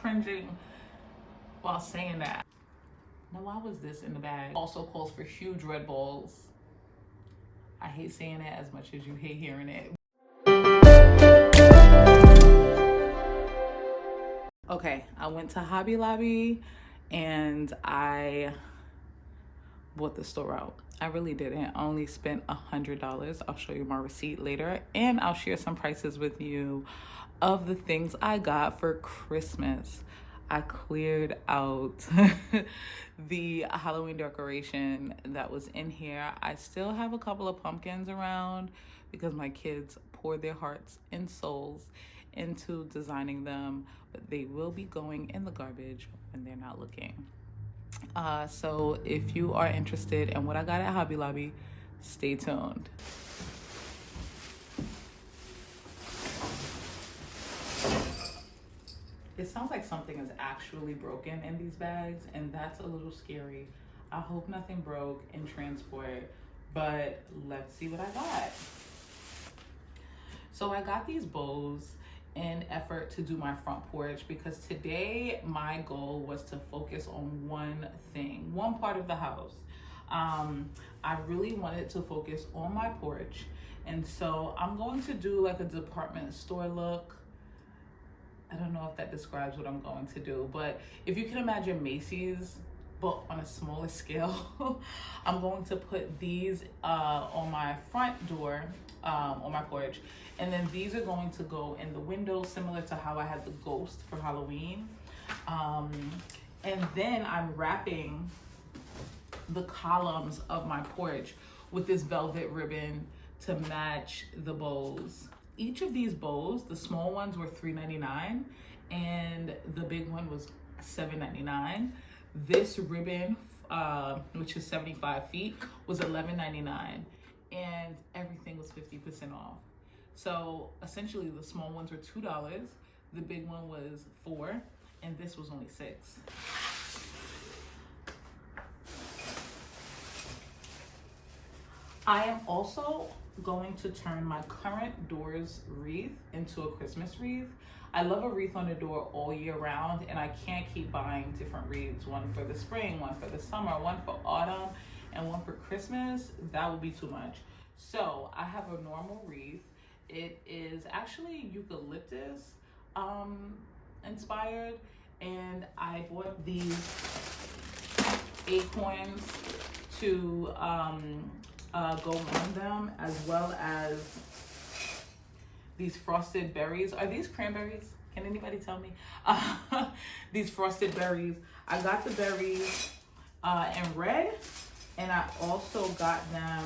cringing while saying that. Now, why was this in the bag? Also calls for huge red balls. I hate saying it as much as you hate hearing it. Okay, I went to Hobby Lobby and I bought the store out. I really didn't. I only spent $100. I'll show you my receipt later, and I'll share some prices with you of the things I got for Christmas. I cleared out the Halloween decoration that was in here. I still have a couple of pumpkins around because my kids poured their hearts and souls into designing them, but they will be going in the garbage when they're not looking. So if you are interested in what I got at Hobby Lobby, stay tuned. It sounds like something is actually broken in these bags, and that's a little scary. I hope nothing broke in transport, but let's see what I got. So I got these bows in effort to do my front porch because today my goal was to focus on one thing, one part of the house. I really wanted to focus on my porch, and so I'm going to do like a department store look. I don't know if that describes what I'm going to do, but if you can imagine Macy's, but on a smaller scale, I'm going to put these on my front door, on my porch, and then these are going to go in the window, similar to how I had the ghost for Halloween. And then I'm wrapping the columns of my porch with this velvet ribbon to match the bows. Each of these bows, the small ones were $3.99 and the big one was $7.99. This ribbon, which is 75 feet, was $11.99, and everything was 50% off. So essentially the small ones were $2, the big one was $4, and this was only $6. I am also going to turn my current doors wreath into a Christmas wreath. I love a wreath on the door all year round, and I can't keep buying different wreaths, one for the spring, one for the summer, one for autumn, and one for Christmas. That would be too much. So I have a normal wreath. It is actually eucalyptus inspired, and I bought these acorns to go on them, as well as these frosted berries. Are these cranberries? Can anybody tell me? These frosted berries. I got the berries in red, and I also got them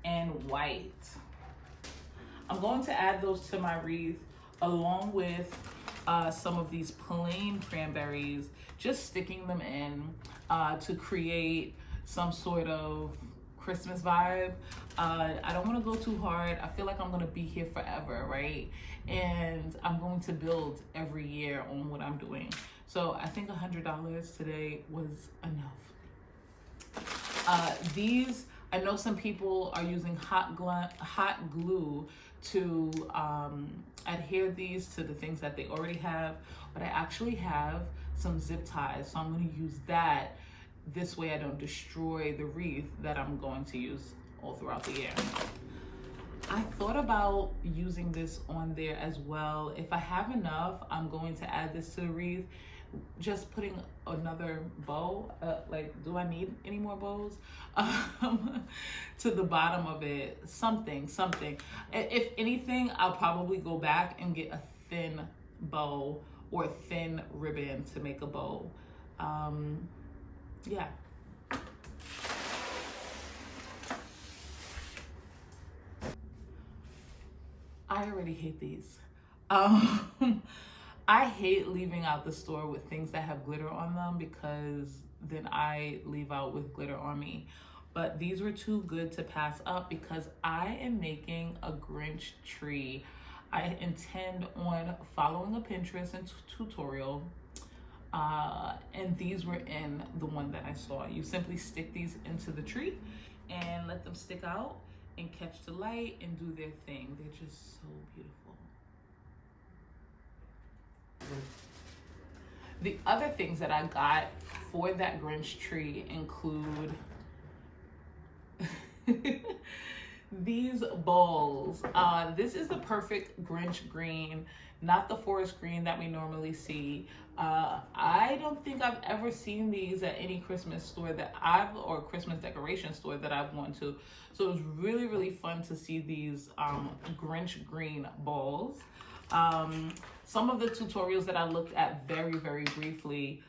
in white. I'm going to add those to my wreath along with some of these plain cranberries, just sticking them in to create some sort of Christmas vibe. I don't want to go too hard. I feel like I'm going to be here forever, right? And I'm going to build every year on what I'm doing. So I think $100 today was enough. These, I know some people are using hot glue to adhere these to the things that they already have, but I actually have some zip ties, so I'm going to use that. This way I don't destroy the wreath that I'm going to use all throughout the year. I thought about using this on there as well. If I have enough, I'm going to add this to the wreath. Just putting another bow, like, do I need any more bows? To the bottom of it, something. If anything, I'll probably go back and get a thin bow or thin ribbon to make a bow. Yeah. I already hate these. I hate leaving out the store with things that have glitter on them, because then I leave out with glitter on me. But these were too good to pass up because I am making a Grinch tree. I intend on following a Pinterest tutorial, and these were in the one that I saw. You simply stick these into the tree and let them stick out and catch the light and do their thing. They're just so beautiful. The other things that I got for that Grinch tree include these bowls. This is the perfect Grinch green, not the forest green that we normally see. I don't think I've ever seen these at any Christmas store or Christmas decoration store that I've gone to. So it was really, really fun to see these Grinch green bowls. Some of the tutorials that I looked at very, very briefly.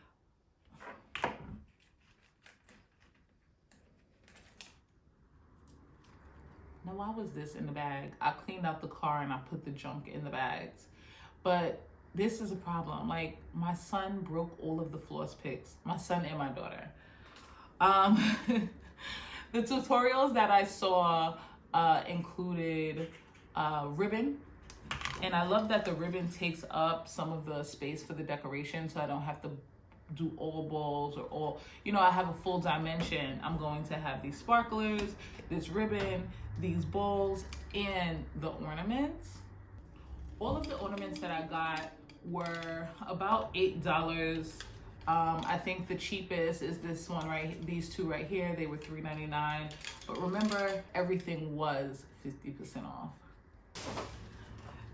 Now, why was this in the bag? I cleaned out the car and I put the junk in the bags. But this is a problem. Like, my son broke all of the floss picks. My son and my daughter. The tutorials that I saw included ribbon. And I love that the ribbon takes up some of the space for the decoration, so I don't have to do all balls or all, I have a full dimension. I'm going to have these sparklers, this ribbon, these bowls, and the ornaments. All of the ornaments that I got were about $8. I think the cheapest is this one these two right here. They were $3.99. But remember, everything was 50% off.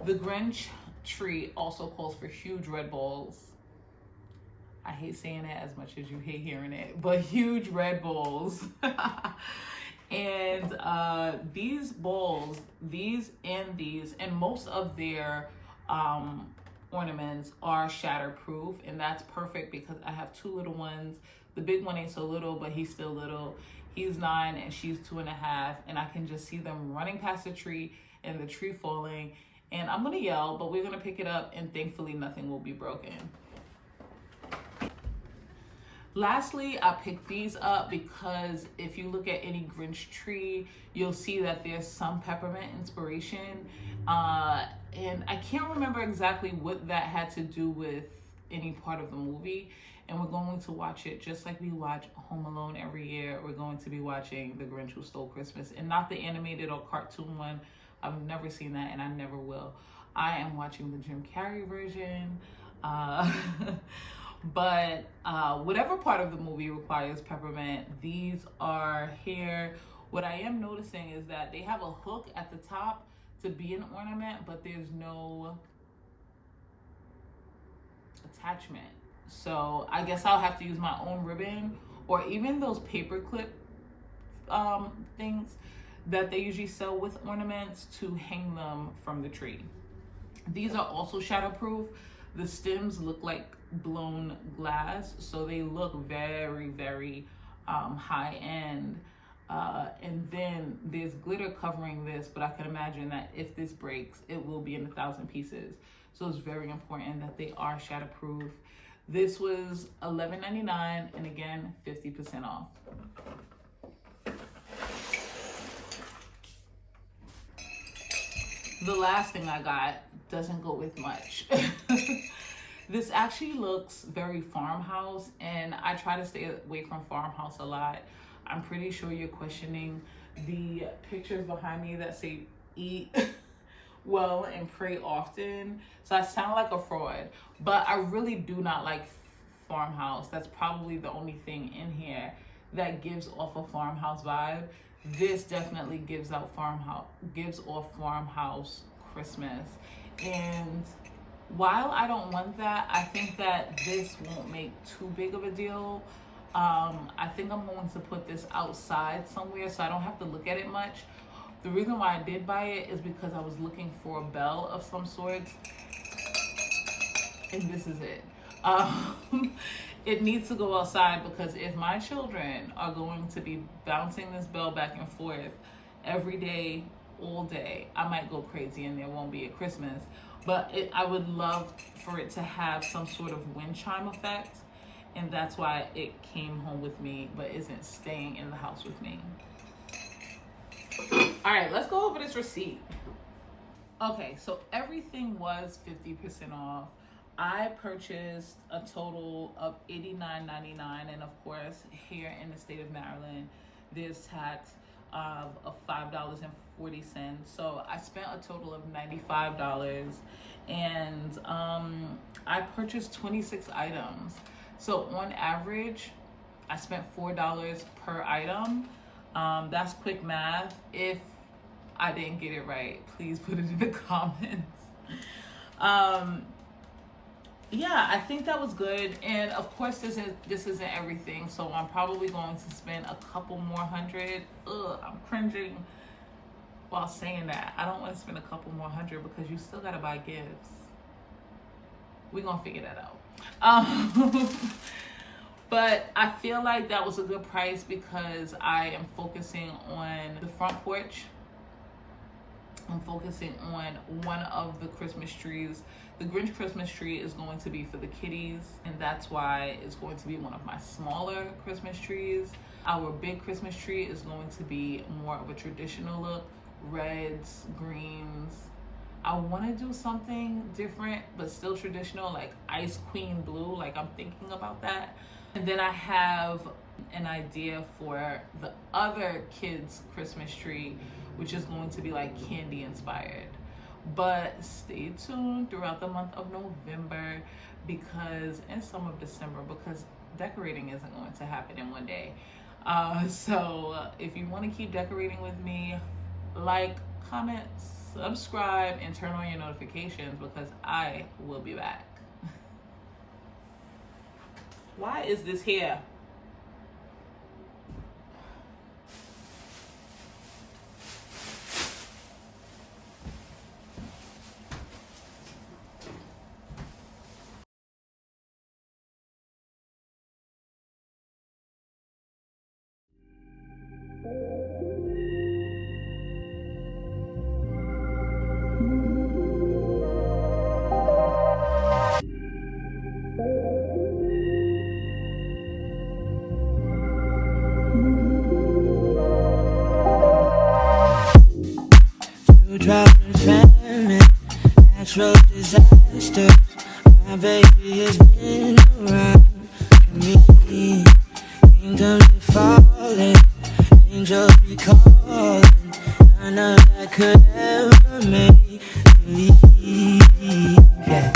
The Grinch tree also calls for huge red balls. I hate saying it as much as you hate hearing it, but huge red balls. And these bowls, these, and most of their ornaments are shatterproof, and that's perfect because I have two little ones. The big one ain't so little, but he's still little. He's 9 and she's 2.5, and I can just see them running past the tree and the tree falling. And I'm gonna yell, but we're gonna pick it up, and thankfully nothing will be broken. Lastly, I picked these up because if you look at any Grinch tree, you'll see that there's some peppermint inspiration. And I can't remember exactly what that had to do with any part of the movie. And we're going to watch it just like we watch Home Alone every year. We're going to be watching The Grinch Who Stole Christmas, and not the animated or cartoon one. I've never seen that, and I never will. I am watching the Jim Carrey version. But whatever part of the movie requires peppermint, these are here. What I am noticing is that they have a hook at the top to be an ornament, but there's no attachment. So I guess I'll have to use my own ribbon, or even those paper clip things that they usually sell with ornaments, to hang them from the tree. These are also shatterproof. The stems look like blown glass, so they look very, very high end. And then there's glitter covering this, but I can imagine that if this breaks, it will be in 1,000 pieces. So it's very important that they are shatterproof. This was $11.99, and again, 50% off. The last thing I got doesn't go with much. This actually looks very farmhouse, and I try to stay away from farmhouse a lot. I'm pretty sure you're questioning the pictures behind me that say eat well and pray often. So I sound like a fraud, but I really do not like farmhouse. That's probably the only thing in here that gives off a farmhouse vibe. This definitely gives off farmhouse Christmas. And while I don't want that, I think that this won't make too big of a deal. I think I'm going to put this outside somewhere so I don't have to look at it much. The reason why I did buy it is because I was looking for a bell of some sort, and this is it. It needs to go outside, because if my children are going to be bouncing this bell back and forth every day, all day, I might go crazy and there won't be a Christmas. But I would love for it to have some sort of wind chime effect, and that's why it came home with me but isn't staying in the house with me. All right, let's go over this receipt. Okay, so everything was 50% off. I purchased a total of $89.99, and of course, here in the state of Maryland, there's tax. of $5.40. So I spent a total of $95, and I purchased 26 items. So on average, I spent $4 per item. That's quick math. If I didn't get it right, please put it in the comments. Yeah, I think that was good. And of course, this isn't everything, so I'm probably going to spend a couple more hundred. I'm cringing while saying that. I don't want to spend a couple more hundred because you still gotta buy gifts. We're gonna figure that out. But I feel like that was a good price because I am focusing on the front porch. I'm focusing on one of the Christmas trees. The Grinch Christmas tree is going to be for the kiddies, and that's why it's going to be one of my smaller Christmas trees. Our big Christmas tree is going to be more of a traditional look, reds, greens. I want to do something different, but still traditional, like Ice Queen blue. Like, I'm thinking about that. And then I have an idea for the other kids' Christmas tree, which is going to be like candy inspired. But stay tuned throughout the month of November and some of December, because decorating isn't going to happen in one day. So if you want to keep decorating with me, like, comment, subscribe, and turn on your notifications, because I will be back. Why is this here? Natural disasters. My baby has been around me. Kingdoms are falling, angels be calling. None of that could ever make me leave. Yeah.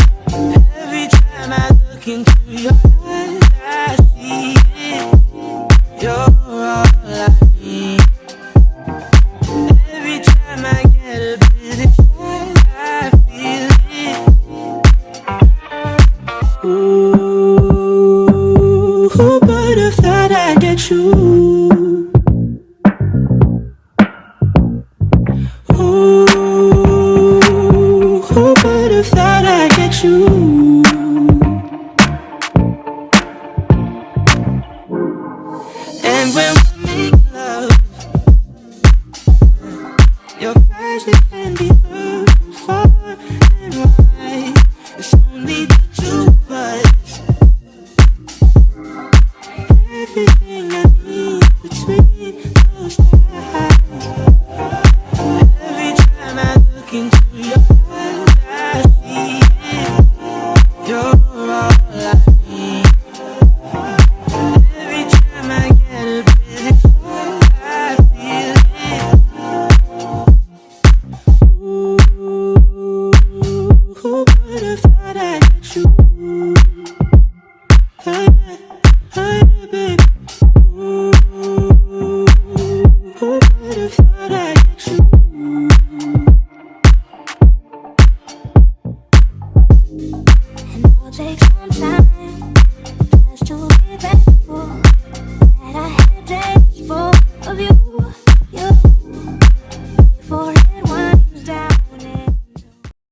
Every time I look into your eyes, I see it. You're all I need. Every time I get a bit excited, I feel it. Ooh, who would have thought I'd get you? Ooh, who would have thought I'd get you? And when we make love, your eyes, they can be heard from far and wide. It's only the two of us. Everything I need between those eyes. Every time I look into your eyes, I see it. You're all I need. Every time I get a bit excited, I feel it. Ooh, who would have thought I'd get you? Hey, hey, baby. Ooh, who would have thought I'd get you? And I'll take some time.